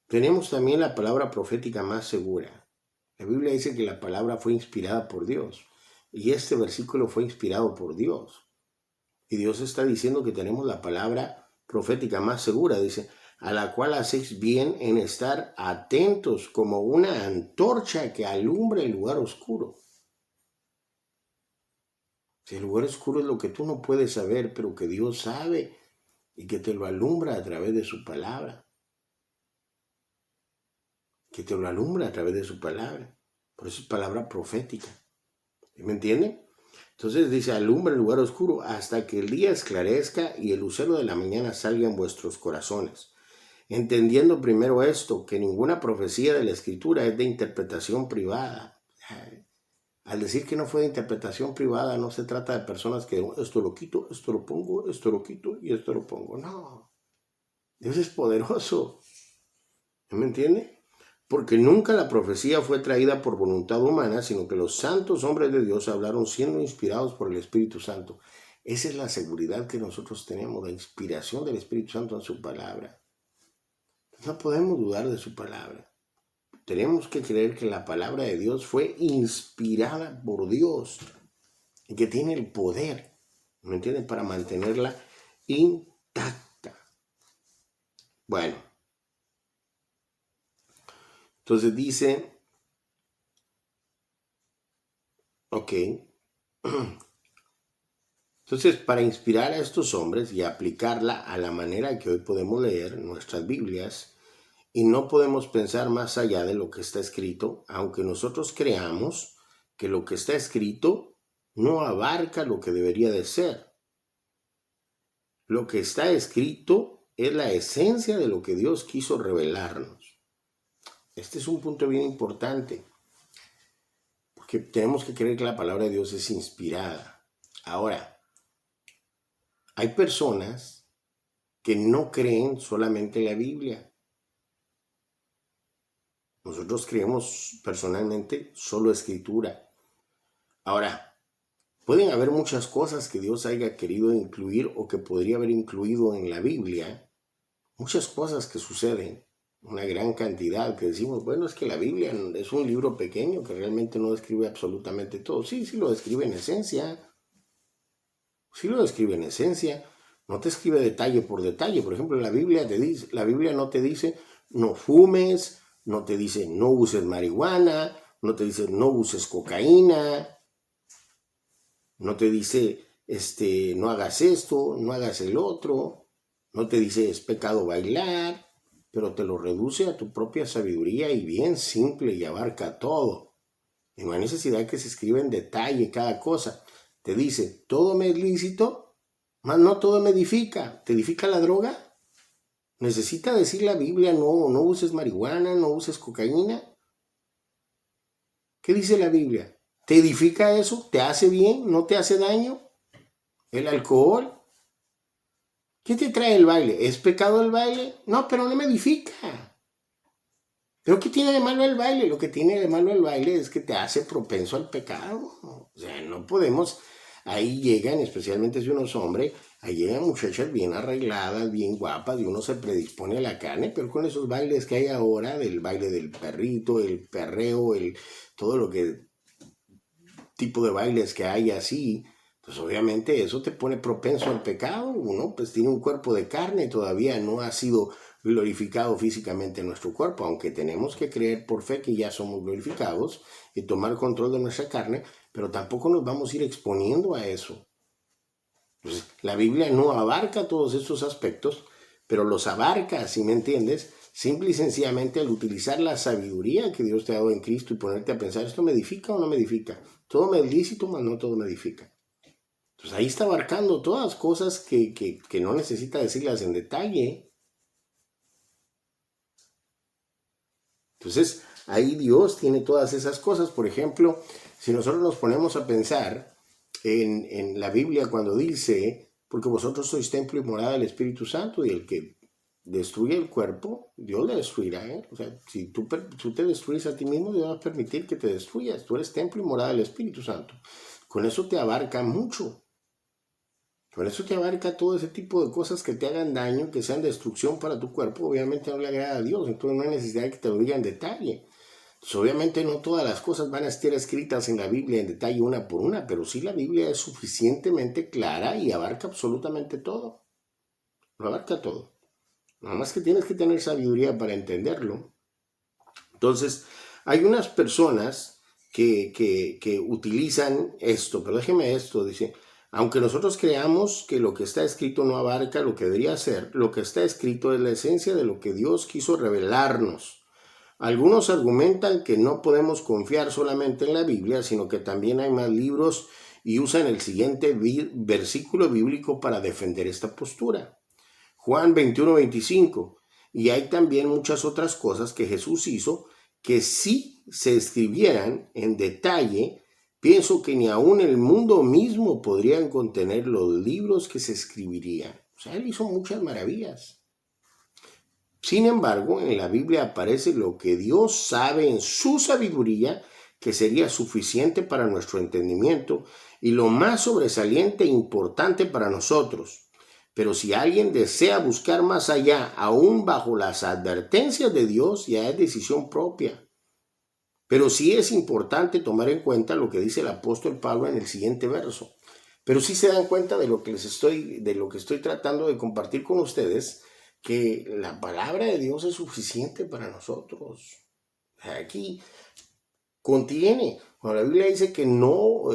Tenemos también la palabra profética más segura. La Biblia dice que la palabra fue inspirada por Dios. Y este versículo fue inspirado por Dios. Y Dios está diciendo que tenemos la palabra profética más segura. Dice, a la cual hacéis bien en estar atentos como una antorcha que alumbra el lugar oscuro. Si el lugar oscuro es lo que tú no puedes saber, pero que Dios sabe y que te lo alumbra a través de su palabra. Que te lo alumbra a través de su palabra. Por eso es palabra profética. ¿Me entiende? Entonces dice, alumbra el lugar oscuro hasta que el día esclarezca y el lucero de la mañana salga en vuestros corazones. Entendiendo primero esto, que ninguna profecía de la Escritura es de interpretación privada. Al decir que no fue de interpretación privada, no se trata de personas que esto lo quito, esto lo pongo, esto lo quito y esto lo pongo. No. Dios es poderoso. ¿Me entiende? Porque nunca la profecía fue traída por voluntad humana, sino que los santos hombres de Dios hablaron siendo inspirados por el Espíritu Santo. Esa es la seguridad que nosotros tenemos, la inspiración del Espíritu Santo en su palabra. No podemos dudar de su palabra. Tenemos que creer que la palabra de Dios fue inspirada por Dios y que tiene el poder, ¿me entienden?, para mantenerla intacta. Bueno, entonces dice, ok, entonces para inspirar a estos hombres y aplicarla a la manera que hoy podemos leer nuestras Biblias, y no podemos pensar más allá de lo que está escrito, aunque nosotros creamos que lo que está escrito no abarca lo que debería de ser. Lo que está escrito es la esencia de lo que Dios quiso revelarnos. Este es un punto bien importante, porque tenemos que creer que la palabra de Dios es inspirada. Ahora, hay personas que no creen solamente en la Biblia. Nosotros creemos personalmente solo Escritura. Ahora, pueden haber muchas cosas que Dios haya querido incluir o que podría haber incluido en la Biblia. Muchas cosas que suceden, una gran cantidad que decimos, bueno, es que la Biblia es un libro pequeño que realmente no describe absolutamente todo. Sí, sí lo describe en esencia. Sí lo describe en esencia. No te escribe detalle por detalle. Por ejemplo, la Biblia no te dice no fumes, no te dice no uses marihuana, no te dice no uses cocaína. No te dice, no hagas esto, no hagas el otro. No te dice, es pecado bailar, pero te lo reduce a tu propia sabiduría y bien simple y abarca todo. Y no hay necesidad que se escriba en detalle cada cosa. Te dice, todo me es lícito, mas no todo me edifica. ¿Te edifica la droga? ¿Necesita decir la Biblia, no uses marihuana, no uses cocaína? ¿Qué dice la Biblia? ¿Te edifica eso? ¿Te hace bien? ¿No te hace daño? ¿El alcohol? ¿Qué te trae el baile? ¿Es pecado el baile? No, pero no me edifica. ¿Pero qué tiene de malo el baile? Lo que tiene de malo el baile es que te hace propenso al pecado. O sea, no podemos... Ahí llegan, especialmente si uno es hombre, ahí llegan muchachas bien arregladas, bien guapas, y uno se predispone a la carne, pero con esos bailes que hay ahora, del baile del perrito, el perreo, todo lo que tipo de bailes que hay así, pues obviamente eso te pone propenso al pecado. Uno pues tiene un cuerpo de carne, todavía no ha sido glorificado físicamente nuestro cuerpo, aunque tenemos que creer por fe que ya somos glorificados y tomar control de nuestra carne, pero tampoco nos vamos a ir exponiendo a eso. Pues la Biblia no abarca todos estos aspectos, pero los abarca, si me entiendes, simple y sencillamente al utilizar la sabiduría que Dios te ha dado en Cristo y ponerte a pensar, ¿esto me edifica o no me edifica? Todo me es lícito, mas no todo me edifica. Entonces ahí está abarcando todas las cosas que no necesita decirlas en detalle. Entonces ahí Dios tiene todas esas cosas. Por ejemplo, si nosotros nos ponemos a pensar en la Biblia cuando dice, porque vosotros sois templo y morada del Espíritu Santo, y el que destruye el cuerpo, Dios le destruirá. O sea, si tú te destruyes a ti mismo, Dios va a permitir que te destruyas. Tú eres templo y morada del Espíritu Santo. Con eso te abarca mucho. Con eso te abarca todo ese tipo de cosas que te hagan daño, que sean destrucción para tu cuerpo. Obviamente no le agrada a Dios, entonces no hay necesidad de que te lo diga en detalle. Entonces, obviamente no todas las cosas van a estar escritas en la Biblia en detalle una por una, pero sí la Biblia es suficientemente clara y abarca absolutamente todo. Lo abarca todo. Nada más que tienes que tener sabiduría para entenderlo. Entonces, hay unas personas que utilizan esto, pero déjeme esto, dice, aunque nosotros creamos que lo que está escrito no abarca lo que debería ser, lo que está escrito es la esencia de lo que Dios quiso revelarnos. Algunos argumentan que no podemos confiar solamente en la Biblia, sino que también hay más libros y usan el siguiente versículo bíblico para defender esta postura. Juan 21:25. Y hay también muchas otras cosas que Jesús hizo que si se escribieran en detalle, pienso que ni aún el mundo mismo podrían contener los libros que se escribirían. O sea, él hizo muchas maravillas. Sin embargo, en la Biblia aparece lo que Dios sabe en su sabiduría que sería suficiente para nuestro entendimiento y lo más sobresaliente e importante para nosotros. Pero si alguien desea buscar más allá, aún bajo las advertencias de Dios, ya es decisión propia. Pero sí es importante tomar en cuenta lo que dice el apóstol Pablo en el siguiente verso. Pero sí se dan cuenta de lo que estoy tratando de compartir con ustedes, que la palabra de Dios es suficiente para nosotros. Aquí contiene, cuando la Biblia dice que no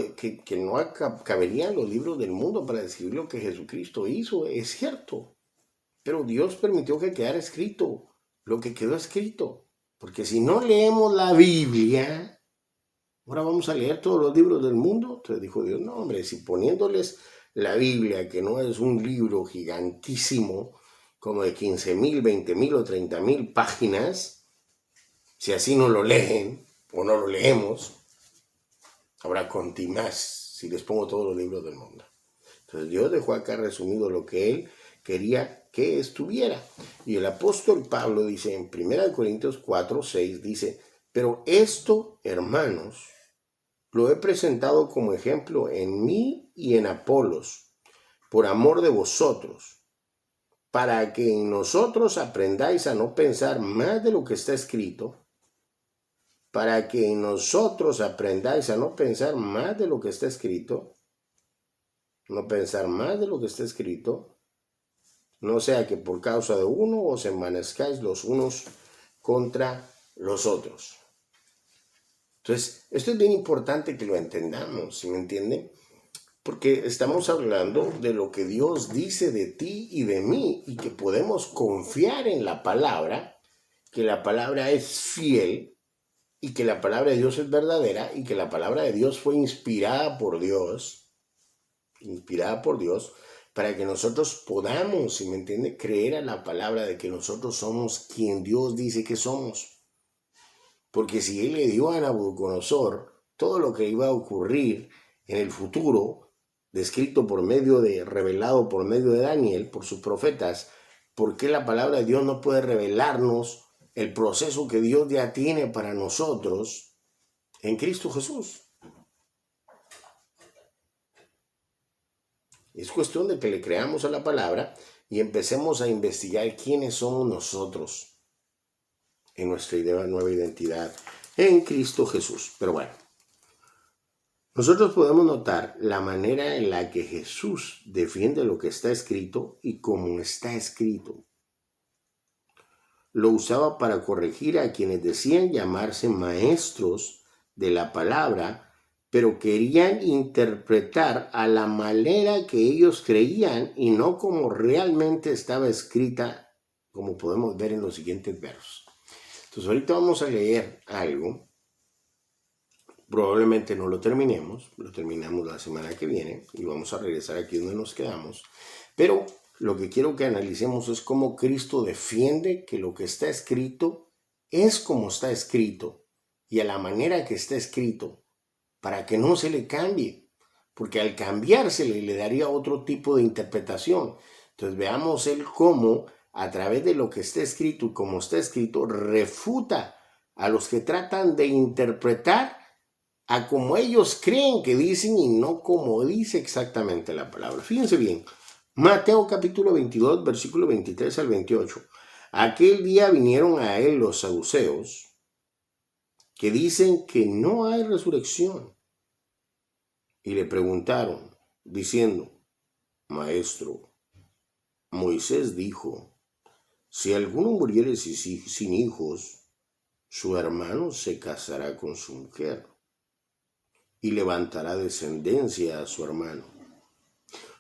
caberían los libros del mundo para describir lo que Jesucristo hizo, es cierto. Pero Dios permitió que quedara escrito lo que quedó escrito. Porque si no leemos la Biblia, ahora vamos a leer todos los libros del mundo. Entonces dijo Dios, no hombre, si poniéndoles la Biblia, que no es un libro gigantísimo, como de 15,000, 20,000 o 30,000 páginas, si así no lo leen o no lo leemos, habrá conti más si les pongo todos los libros del mundo. Entonces Dios dejó acá resumido lo que Él quería que estuviera. Y el apóstol Pablo dice en 1 Corintios 4:6, dice, pero esto, hermanos, lo he presentado como ejemplo en mí y en Apolos, por amor de vosotros, para que en nosotros aprendáis a no pensar más de lo que está escrito, para que en nosotros aprendáis a no pensar más de lo que está escrito, no pensar más de lo que está escrito, no sea que por causa de uno os envanezcáis los unos contra los otros. Entonces, esto es bien importante que lo entendamos, ¿sí me entienden? Porque estamos hablando de lo que Dios dice de ti y de mí y que podemos confiar en la palabra, que la palabra es fiel y que la palabra de Dios es verdadera y que la palabra de Dios fue inspirada por Dios, para que nosotros podamos, si me entiende, creer a la palabra de que nosotros somos quien Dios dice que somos. Porque si Él le dio a Nabucodonosor todo lo que iba a ocurrir en el futuro, descrito por medio revelado por medio de Daniel, por sus profetas, ¿por qué la palabra de Dios no puede revelarnos el proceso que Dios ya tiene para nosotros en Cristo Jesús? Es cuestión de que le creamos a la palabra y empecemos a investigar quiénes somos nosotros en nuestra nueva identidad en Cristo Jesús. Pero bueno, nosotros podemos notar la manera en la que Jesús defiende lo que está escrito y cómo está escrito. Lo usaba para corregir a quienes decían llamarse maestros de la palabra, pero querían interpretar a la manera que ellos creían y no como realmente estaba escrita, como podemos ver en los siguientes versos. Entonces ahorita vamos a leer algo. Probablemente no lo terminemos, lo terminamos la semana que viene y vamos a regresar aquí donde nos quedamos. Pero lo que quiero que analicemos es cómo Cristo defiende que lo que está escrito es como está escrito y a la manera que está escrito, para que no se le cambie, porque al cambiársele le daría otro tipo de interpretación. Entonces veamos él cómo a través de lo que está escrito y como está escrito refuta a los que tratan de interpretar a como ellos creen que dicen y no como dice exactamente la palabra. Fíjense bien, Mateo capítulo 22, versículo 23 al 28. Aquel día vinieron a él los saduceos que dicen que no hay resurrección y le preguntaron diciendo: Maestro, Moisés dijo, si alguno muriere sin hijos, su hermano se casará con su mujer y levantará descendencia a su hermano.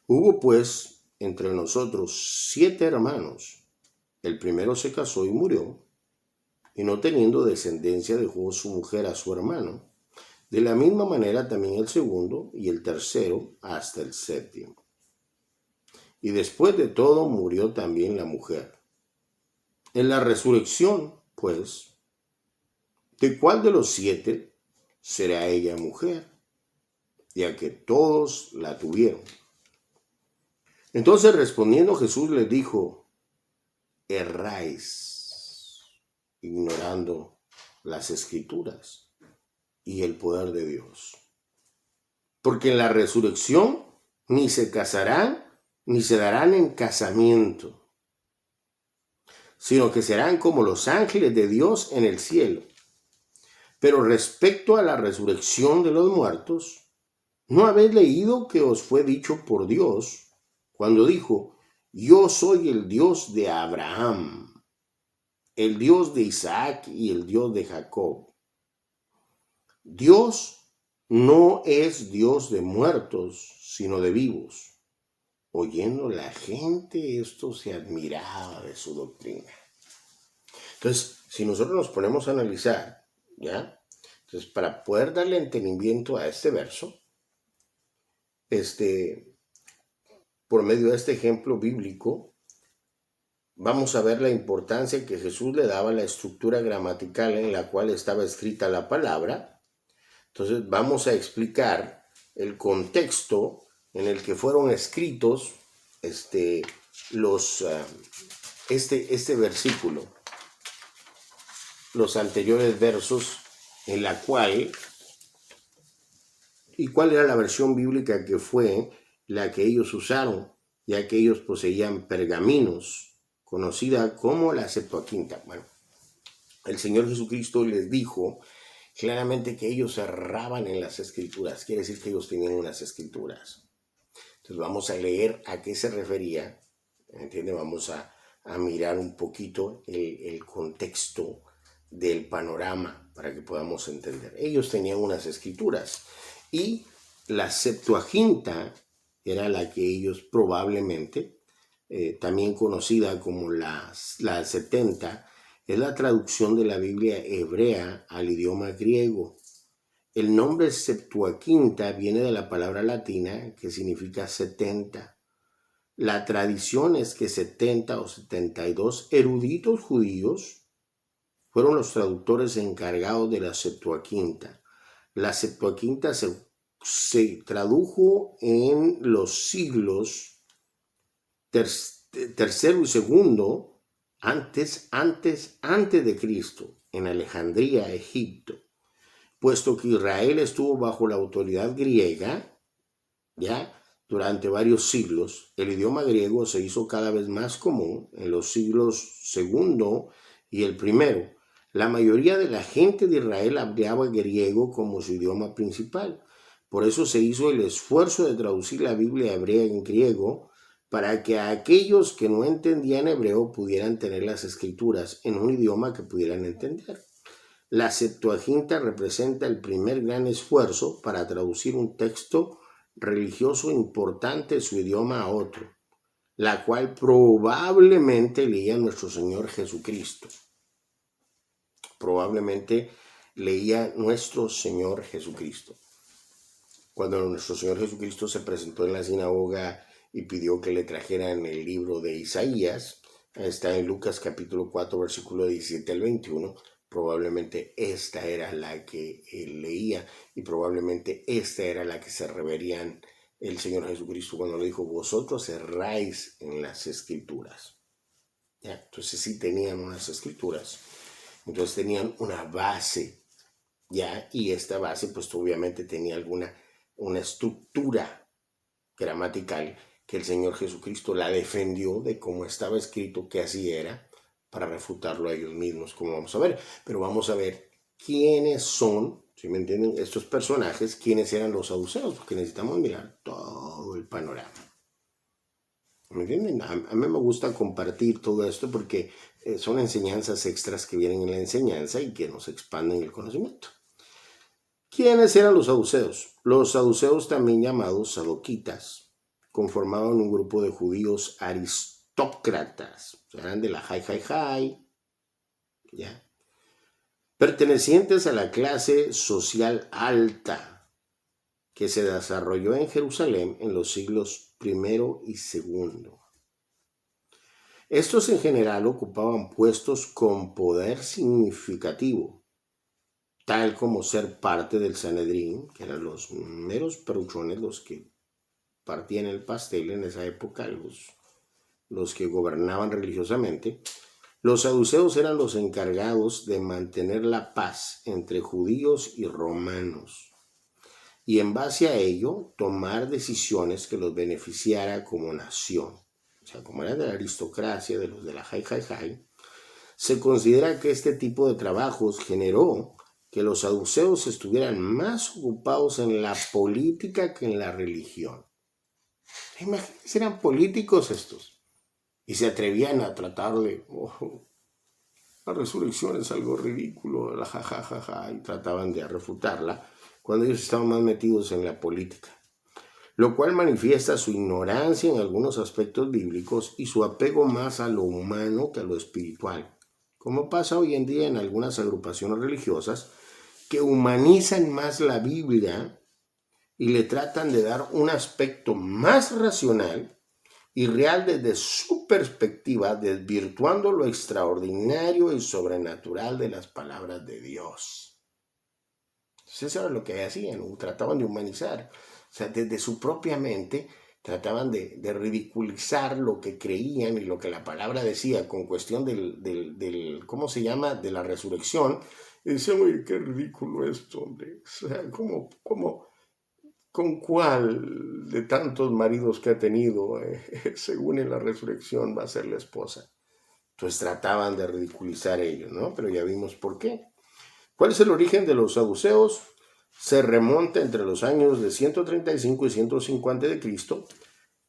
Hubo pues entre nosotros 7 hermanos. El primero se casó y murió, y no teniendo descendencia dejó su mujer a su hermano. De la misma manera también el segundo y el tercero hasta el 7. Y después de todo murió también la mujer. En la resurrección, pues, ¿de cuál de los 7 será ella mujer? Ya que todos la tuvieron. Entonces respondiendo Jesús les dijo: erráis, ignorando las Escrituras y el poder de Dios. Porque en la resurrección ni se casarán ni se darán en casamiento, sino que serán como los ángeles de Dios en el cielo. Pero respecto a la resurrección de los muertos, ¿no habéis leído que os fue dicho por Dios cuando dijo: yo soy el Dios de Abraham, el Dios de Isaac y el Dios de Jacob? Dios no es Dios de muertos, sino de vivos. Oyendo la gente esto, se admiraba de su doctrina. Entonces, si nosotros nos ponemos a analizar, ¿ya? Entonces, para poder darle entendimiento a este verso, por medio de este ejemplo bíblico, vamos a ver la importancia que Jesús le daba a la estructura gramatical en la cual estaba escrita la palabra. Entonces, vamos a explicar el contexto en el que fueron escritos este versículo, los anteriores versos, en la cual, y cuál era la versión bíblica que fue la que ellos usaron, ya que ellos poseían pergaminos, conocida como la Septuaginta. Bueno, el Señor Jesucristo les dijo claramente que ellos erraban en las Escrituras, quiere decir que ellos tenían unas Escrituras. Entonces vamos a leer a qué se refería, ¿entiende? Vamos a mirar un poquito el contexto del panorama para que podamos entender. Ellos tenían unas escrituras y La Septuaginta era la que ellos probablemente, también conocida como la 70, es la traducción de la Biblia hebrea al idioma griego. El nombre Septuaginta viene de la palabra latina que significa 70. La tradición es que 70 o 72 eruditos judíos fueron los traductores encargados de la Septuaginta. La Septuaginta se tradujo en los siglos tercero y segundo antes de Cristo, en Alejandría, Egipto. Puesto que Israel estuvo bajo la autoridad griega, ya durante varios siglos, el idioma griego se hizo cada vez más común en los siglos segundo y el primero. La mayoría de la gente de Israel hablaba griego como su idioma principal. Por eso se hizo el esfuerzo de traducir la Biblia hebrea en griego para que aquellos que no entendían hebreo pudieran tener las escrituras en un idioma que pudieran entender. La Septuaginta representa el primer gran esfuerzo para traducir un texto religioso importante de su idioma a otro, la cual probablemente leía nuestro Señor Jesucristo. Probablemente leía nuestro Señor Jesucristo. Cuando nuestro Señor Jesucristo se presentó en la sinagoga y pidió que le trajeran el libro de Isaías, está en Lucas capítulo 4, versículo 17 al 21, probablemente esta era la que él leía y probablemente esta era la que se reverían el Señor Jesucristo cuando le dijo, vosotros erráis en las escrituras. ¿Ya? Entonces sí tenían unas escrituras, entonces tenían una base, ¿ya? Y esta base pues obviamente tenía una estructura gramatical que el Señor Jesucristo la defendió de cómo estaba escrito que así era, para refutarlo a ellos mismos, como vamos a ver. Pero vamos a ver quiénes son, si me entienden, estos personajes, quiénes eran los saduceos, porque necesitamos mirar todo el panorama. ¿Me entienden? A mí me gusta compartir todo esto porque son enseñanzas extras que vienen en la enseñanza y que nos expanden el conocimiento. ¿Quiénes eran los saduceos? Los saduceos, también llamados sadoquitas, conformaban un grupo de judíos aristócratas, o sea, eran de la high, ¿ya? Pertenecientes a la clase social alta que se desarrolló en Jerusalén en los siglos I y II. Estos en general ocupaban puestos con poder significativo, tal como ser parte del Sanedrín, que eran los meros perruchones, los que partían el pastel en esa época, los que gobernaban religiosamente. Los saduceos eran los encargados de mantener la paz entre judíos y romanos, y en base a ello tomar decisiones que los beneficiara como nación. O sea, como eran de la aristocracia, de los de la high, se considera que este tipo de trabajos generó que los saduceos estuvieran más ocupados en la política que en la religión. Imagínense, eran políticos estos. Y se atrevían a tratar de, la resurrección es algo ridículo, la jajajaja, y trataban de refutarla cuando ellos estaban más metidos en la política. Lo cual manifiesta su ignorancia en algunos aspectos bíblicos y su apego más a lo humano que a lo espiritual, como pasa hoy en día en algunas agrupaciones religiosas que humanizan más la Biblia y le tratan de dar un aspecto más racional y real desde su perspectiva, desvirtuando lo extraordinario y sobrenatural de las palabras de Dios. Entonces eso era lo que hacían, trataban de humanizar. O sea, desde su propia mente trataban de ridiculizar lo que creían y lo que la palabra decía con cuestión del ¿cómo se llama?, de la resurrección. Y decían, oye, qué ridículo esto, hombre. O sea, ¿con cuál de tantos maridos que ha tenido, según en la resurrección, va a ser la esposa? Entonces trataban de ridiculizar ellos, ¿no? Pero ya vimos por qué. ¿Cuál es el origen de los saduceos? Se remonta entre los años de 135 y 150 de Cristo,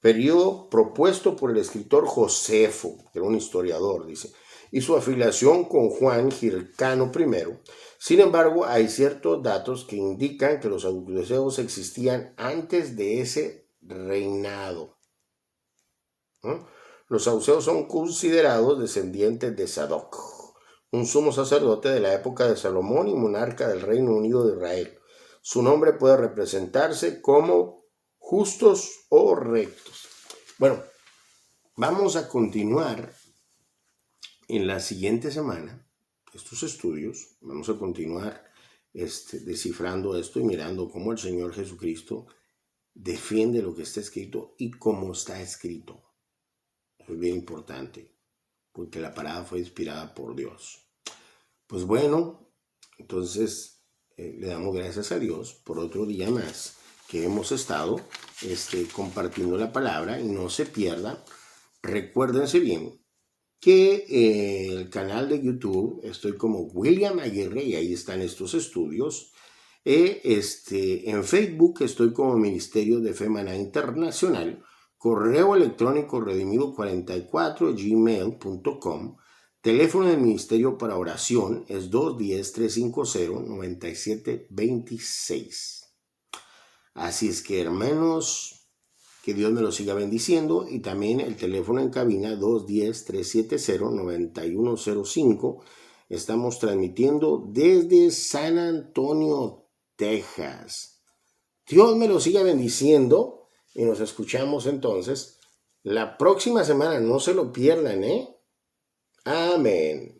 periodo propuesto por el escritor Josefo, que era un historiador, dice. y su afiliación con Juan Hircano I. Sin embargo, hay ciertos datos que indican que los saduceos existían antes de ese reinado. Los saduceos son considerados descendientes de Sadoc, un sumo sacerdote de la época de Salomón y monarca del Reino Unido de Israel. Su nombre puede representarse como justos o rectos. Bueno, vamos a continuar en la siguiente semana estos estudios. Vamos a continuar descifrando esto y mirando cómo el Señor Jesucristo defiende lo que está escrito y cómo está escrito. Es bien importante, porque la palabra fue inspirada por Dios. Pues bueno, entonces le damos gracias a Dios por otro día más que hemos estado compartiendo la palabra, y no se pierda. Recuérdense bien que el canal de YouTube estoy como William Aguirre y ahí están estos estudios. En Facebook estoy como Ministerio de Fe Maná Internacional. Correo electrónico redimido44@gmail.com. Teléfono del ministerio para oración es 210-350-9726. Así es que, hermanos, que Dios me los siga bendiciendo. Y también el teléfono en cabina 210-370-9105. Estamos transmitiendo desde San Antonio, Texas. Dios me los siga bendiciendo. Y nos escuchamos entonces la próxima semana. No se lo pierdan, ¿eh? Amén.